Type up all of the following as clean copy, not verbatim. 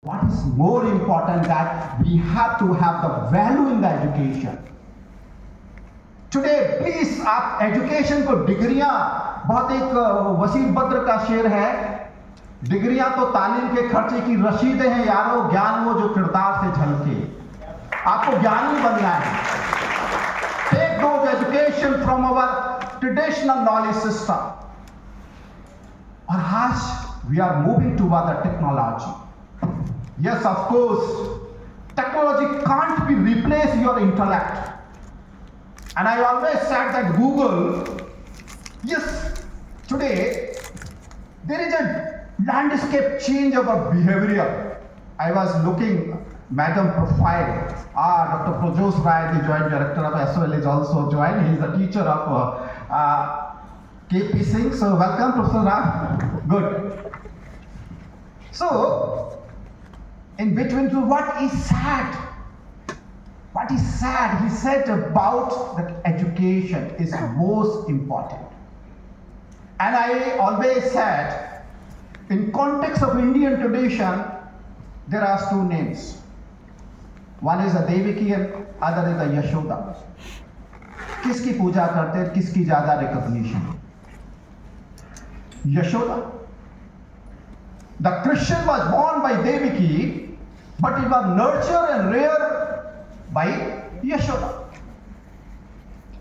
What is more important that we have to have the value in the education. Today, please, आप education को डिग्रियां, बहुत एक वसीम बद्र का शेर है, डिग्रियां तो तालीम के खर्चे की रसीदें हैं यारो, ज्ञान वो जो किरदार से झलके। आपको ज्ञानी बनना है। Take those education from our traditional knowledge system. और आज we are moving toward the technology. Yes, of course, technology can't be replace your intellect. And I always said that Google, yes, today there is a landscape change of our behavior. I was looking Madam profile. Dr. Prajosh Rai, the Joint Director of SOL, is also joined. He is the teacher of KP Singh. So welcome, Professor Rai. Good. So, in between, what is sad? What is sad? He said about that education is most important. And I always said, in context of Indian tradition, there are two names. One is a Devaki and other is a Yashoda. किसकी पूजा करते हैं, किसकी ज्यादा recognition? Yashoda. The Christian was born by Devaki, but it was nurtured and reared by Yashoda.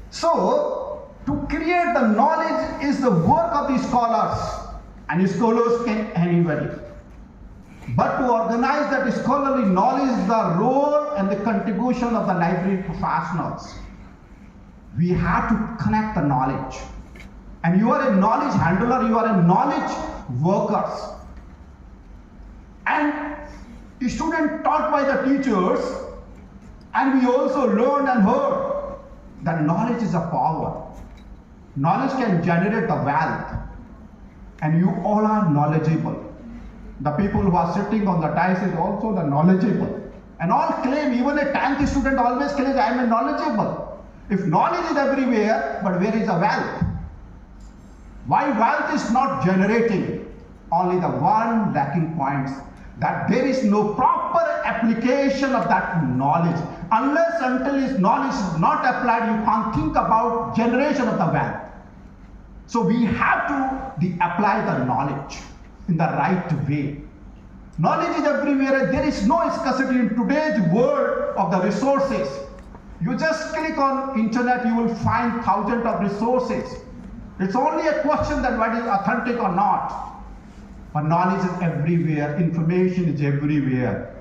So, to create the knowledge is the work of the scholars, and scholars can anybody. But to organize that scholarly knowledge is the role and the contribution of the library professionals. We have to connect the knowledge. And you are a knowledge handler, you are a knowledge workers. And a student taught by the teachers, and we also learned and heard that knowledge is a power. Knowledge can generate the wealth. And you all are knowledgeable. The people who are sitting on the dais is also the knowledgeable. And all claim, even a 10th student always claims, I am a knowledgeable. If knowledge is everywhere, but where is the wealth? Why wealth is not generating? Only the one lacking points, that there is no proper application of that knowledge. Unless until his knowledge is not applied, you can't think about generation of the wealth. So we have to apply the knowledge in the right way. Knowledge is everywhere. There is no scarcity in today's world of the resources. You just click on internet, you will find thousands of resources. It's only a question that what is authentic or not. But knowledge is everywhere, information is everywhere.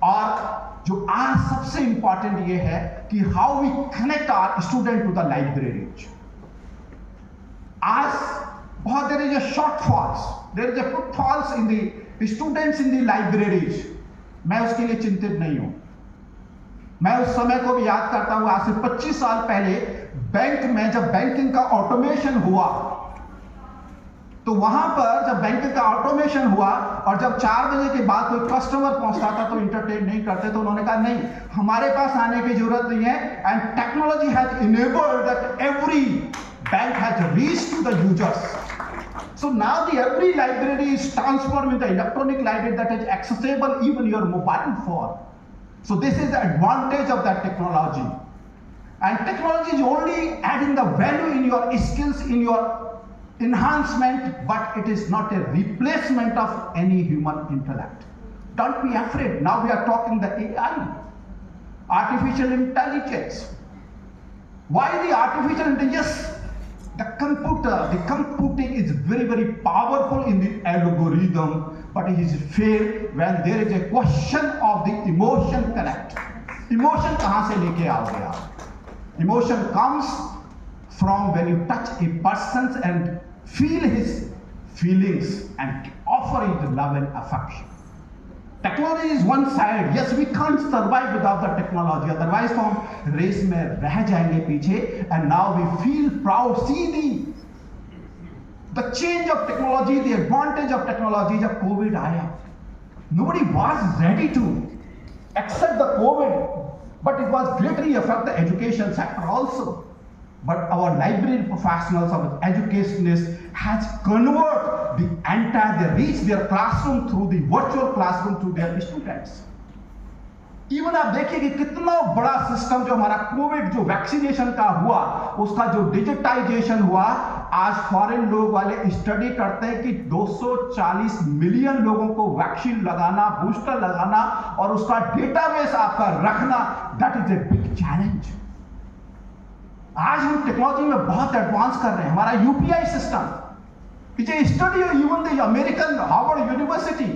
और जो आज सबसे important ये है कि how we connect our student to the library. आज बहुत there is a shortfalls, there is a pitfalls in the students in the libraries. मैं उसके लिए चिंतित नहीं हूँ. मैं उस समय को भी याद करता हूँ, आज से 25 साल पहले बैंक में जब बैंकिंग का ऑटोमेशन हुआ, तो वहां पर जब बैंक का ऑटोमेशन हुआ और जब 4 बजे के बाद कोई कस्टमर पहुंचता था तो इंटरटेन नहीं करते, तो उन्होंने कहा नहीं, हमारे पास आने की जरूरत नहीं है. And technology has enabled that every bank has reached to the users. So now the every library is transformed into electronic library that is accessible even your mobile phone. So this is the advantage of that technology. And technology is only adding the value in your skills, in your enhancement, but it is not a replacement of any human intellect. Don't be afraid. Now we are talking the AI, artificial intelligence. Why the artificial intelligence? The computing is very, very powerful in the algorithm, but it is fail when there is a question of the emotion connect. Emotion कहाँ से लेके आओगे आप? Emotion comes from when you touch a person and feel his feelings and offer his love and affection. Technology is one side. Yes, we can't survive without the technology. Otherwise, तो हम race में रह जाएंगे पीछे. And now we feel proud. See the change of technology, the advantage of technology. जब COVID आया, nobody was ready to accept the COVID, but it was greatly affect the education sector also. But our library professionals, our educationists has converted the entire, they reach their classroom through the virtual classroom to their students. Even आप देखिए कि कितना बड़ा system जो हमारा Covid जो vaccination का हुआ, उसका जो डिजिटाइजेशन हुआ, आज फॉरेन लोग वाले स्टडी करते हैं कि 240 मिलियन लोगों को वैक्सीन लगाना, बूस्टर लगाना और उसका डेटाबेस आपका रखना, that is a big challenge. आज हम टेक्नोलॉजी में बहुत एडवांस कर रहे हैं। हमारा UPI system, study even the American Harvard university,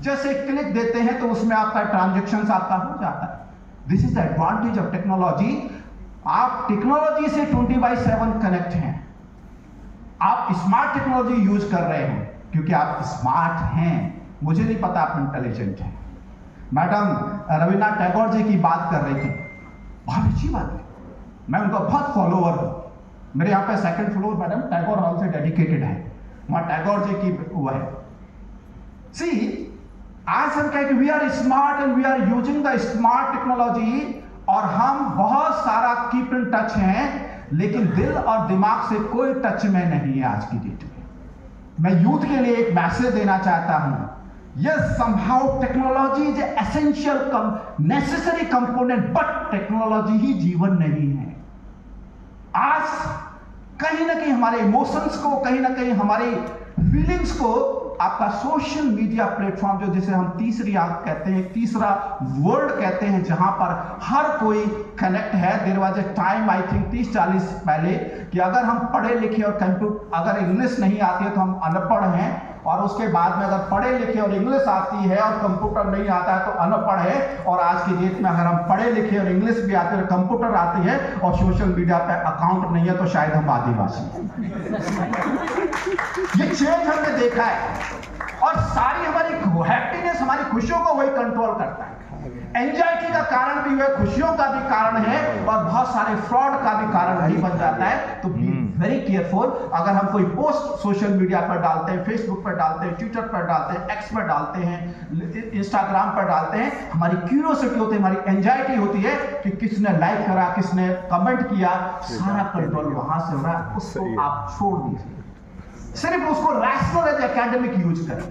जैसे क्लिक देते हैं तो उसमें आपका ट्रांजैक्शन आपका हो जाता है। This is the advantage of technology. आप टेक्नोलॉजी से 24/7 कनेक्ट हैं। आप स्मार्ट टेक्नोलॉजी यूज कर रहे हैं क्योंकि आप स्मार्ट हैं। मुझे नहीं पता आप इंटेलिजेंट हैं। मैडम रविन्द्रनाथ टैगोर जी की बात कर रही थी, बहुत अच्छी बात है। मैं उनका बहुत फॉलोअर हूं। मेरे यहाँ पे second floor madam Tagore hall से डेडिकेटेड है, वहां टैगोर जी की वो है। सी, आज हम कहें कि we are smart and we are using the smart technology, और हम बहुत सारा कीप इन टच हैं, लेकिन दिल और दिमाग से कोई टच में नहीं है आज की डेट में। मैं यूथ के लिए एक मैसेज देना चाहता हूं, yes somehow technology is essential necessary component, but technology ही जीवन नहीं है। आज कहीं ना कहीं हमारे इमोशंस को, कहीं ना कहीं हमारी फीलिंग्स को आपका सोशल मीडिया प्लेटफॉर्म, जो जिसे हम तीसरी आंख कहते हैं, तीसरा वर्ल्ड कहते हैं, जहां पर हर कोई कनेक्ट है। There was a time I think 30-40 पहले कि अगर हम पढ़े लिखे और कंप्यूटर, अगर इंग्लिश नहीं आती है तो हम अनपढ़ हैं, और उसके बाद में अगर पढ़े लिखे और इंग्लिश आती है और कंप्यूटर नहीं आता है तो अनपढ़ है। और आज की डेट में अगर हम पढ़े लिखे और इंग्लिश भी आती है और कंप्यूटर आती है और सोशल मीडिया पे अकाउंट नहीं है तो शायद हम आदिवासी हैं। ये चेंज हमने देखा है, और सारी हमारी हैप्पीनेस, हमारी खुशियों को वही कंट्रोल करता है। एंजाइटी का कारण भी वह, खुशियों का भी कारण है, और बहुत सारे फ्रॉड का भी कारण भी बन जाता है। तो बी वेरी केयरफुल। अगर हम कोई पोस्ट सोशल मीडिया पर डालते हैं, फेसबुक पर डालते हैं, ट्विटर पर डालते हैं, एक्स पर डालते हैं, इंस्टाग्राम पर डालते हैं, हमारी क्यूरियोसिटी होती है, हमारी एंजाइटी होती है कि किसने लाइक करा, किसने कमेंट किया, सारा कंट्रोल वहां से हो रहा है। उसको आप छोड़ दीजिए, सिर्फ उसको रैशनल एज एकेडमिक यूज करें।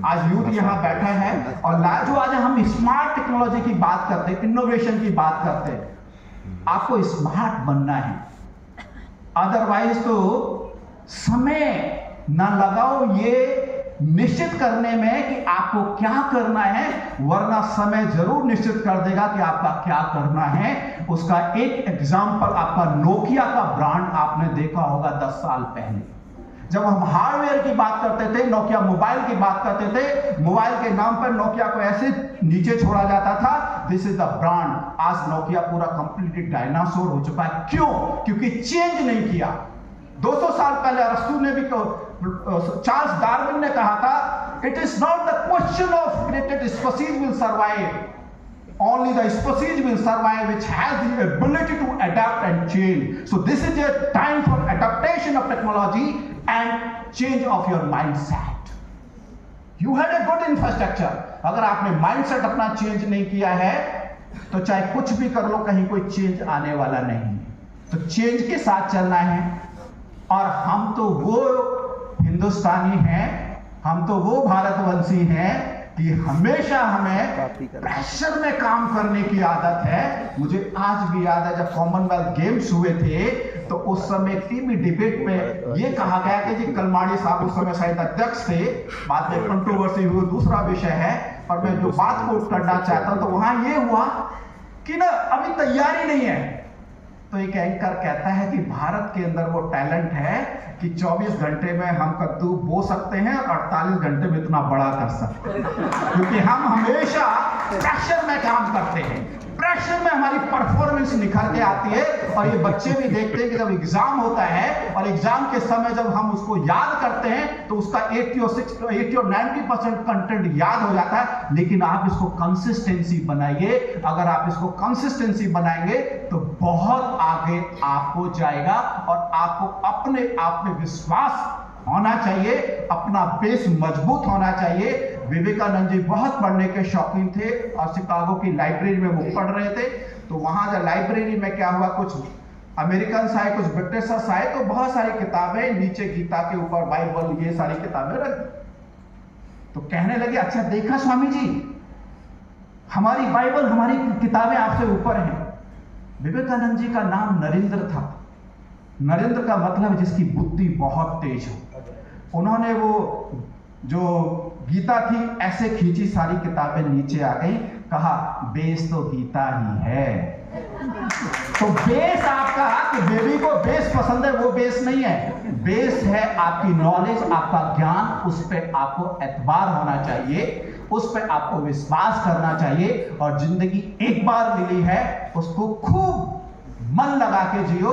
आज यूथ यहाँ बैठा है, और जो आज हम स्मार्ट टेक्नोलॉजी की बात करते हैं, इनोवेशन की बात करते हैं, आपको स्मार्ट बनना है। अदरवाइज तो समय ना लगाओ ये निश्चित करने में कि आपको क्या करना है, वरना समय जरूर निश्चित कर देगा कि आपका क्या करना है। उसका एक एग्जाम्पल, आपका नोकिया का ब्रांड आपने देखा होगा 10 साल पहले, जब हम हार्डवेयर की बात करते थे, नोकिया मोबाइल की बात करते थे, मोबाइल के नाम पर नोकिया को ऐसे नीचे छोड़ा जाता था, दिस इज द ब्रांड। आज नोकिया पूरा कंप्लीटली डायनासोर हो चुका है। क्यों? क्योंकि चेंज नहीं किया। 200 साल पहले अरस्तु ने भी, चार्ल्स डार्विन ने कहा था, it is not the question of created species will survive, only the species will survive which has the ability to adapt and change. So this is a time for adaptation of technology and change of your mindset. You had a good infrastructure. अगर आपने mindset अपना change नहीं किया है तो चाहे कुछ भी कर लो, कहीं कोई चेंज आने वाला नहीं है। तो चेंज के साथ चलना है, और हम तो वो हिंदुस्तानी हैं, हम तो वो भारतवंशी हैं कि हमेशा हमें प्रेशर में काम करने की आदत है। मुझे आज भी याद है जब कॉमनवेल्थ गेम्स हुए थे तो उस समय टीवी डिबेट में ये कहा गया कि जी कलमाड़ी साहब उस समय शायद अध्यक्ष थे, बाद में कंट्रोवर्सी हुई, दूसरा विषय है, पर मैं जो बात कोट करना चाहता हूं तो वहां ये हुआ कि ना अभी तैयारी नहीं है। तो एक एंकर कहता है कि भारत के अंदर वो टैलेंट है कि 24 घंटे में हम कद्दू बो सकते हैं और 48 घंटे में इतना बड़ा कर सकते हैं, क्योंकि हम हमेशा प्रेशर में काम करते हैं। प्रेशर में हमारी परफॉर्मेंस निखर के आती है, और ये बच्चे भी देखते हैं कि जब एग्जाम होता है और एग्जाम के समय जब हम उसको याद करते हैं तो उसका 80 और 90% कंटेंट याद हो जाता है। लेकिन आप इसको कंसिस्टेंसी बनाइए, अगर आप इसको कंसिस्टेंसी बनाएंगे तो बहुत आगे आपको जाएगा, और आपको अपने आप में विश्वास होना चाहिए, अपना बेस मजबूत होना चाहिए। विवेकानंद जी बहुत पढ़ने के शौकीन थे, और शिकागो की लाइब्रेरी में वो पढ़ रहे थे। तो वहां जब लाइब्रेरी में क्या हुआ, कुछ अमेरिकन आए, कुछ ब्रिटिशर्स आए, तो बहुत सारी किताबें नीचे गीता के ऊपर, बाइबल, ये सारी किताबें रख दी। तो कहने लगे, अच्छा देखा स्वामी जी, हमारी बाइबल, हमारी किताबें आपसे ऊपर हैं। विवेकानंद जी का नाम नरेंद्र था। नरेंद्र का मतलब जिसकी बुद्धि बहुत तेज हो। उन्होंने वो जो गीता थी ऐसे खींची, सारी किताबें नीचे आ गई, कहा बेस तो गीता ही है। तो बेस आपका, कि बेबी को बेस पसंद है, वो बेस नहीं है। बेस है आपकी नॉलेज, आपका ज्ञान, उस पर आपको एतबार होना चाहिए, उस पर आपको विश्वास करना चाहिए। और जिंदगी एक बार मिली है, उसको खूब मन लगा के जियो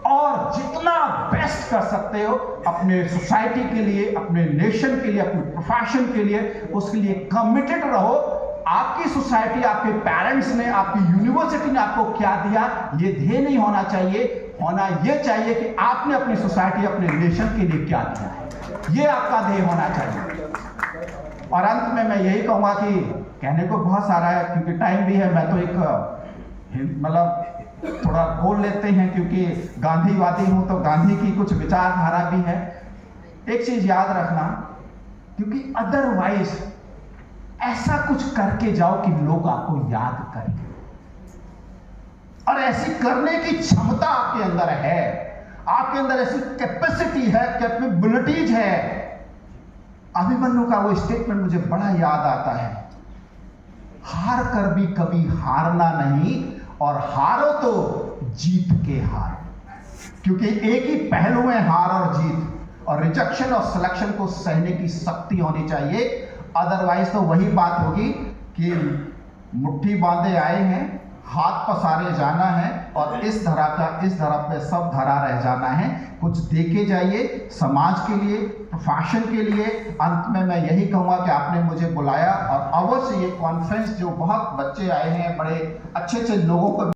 और जितना बेस्ट कर सकते हो अपने सोसाइटी के लिए, अपने नेशन के लिए, अपने प्रोफेशन के लिए, उसके लिए कमिटेड रहो। आपकी सोसाइटी, आपके पेरेंट्स ने, आपकी यूनिवर्सिटी ने आपको क्या दिया, ये ध्येय नहीं होना चाहिए। होना ये चाहिए कि आपने अपनी सोसाइटी, अपने नेशन के लिए क्या दिया है, ये आपका ध्येय होना चाहिए। और अंत में मैं यही कहूंगा कि कहने को बहुत सारा है, क्योंकि टाइम भी है। मैं तो एक मतलब थोड़ा बोल लेते हैं, क्योंकि गांधीवादी हूं, तो गांधी की कुछ विचारधारा भी है। एक चीज याद रखना, क्योंकि अदरवाइज ऐसा कुछ करके जाओ कि लोग आपको याद करें, और ऐसी करने की क्षमता आपके अंदर है, आपके अंदर ऐसी कैपेसिटी है, कैपेबिलिटीज है। अभिमन्यु का वो स्टेटमेंट मुझे बड़ा याद आता है, हार कर भी कभी हारना नहीं, और हारो तो जीत के हारो। क्योंकि एक ही पहलू है हार और जीत, और रिजेक्शन और सिलेक्शन को सहने की शक्ति होनी चाहिए। अदरवाइज तो वही बात होगी कि मुट्ठी बांधे आए हैं, हाथ पसारे जाना है, और इस धरा पे सब धरा रह जाना है। कुछ देके जाइए समाज के लिए, प्रोफेशन के लिए। अंत में मैं यही कहूंगा कि आपने मुझे बुलाया, और अवश्य ये कॉन्फ्रेंस, जो बहुत बच्चे आए हैं, बड़े अच्छे अच्छे लोगों को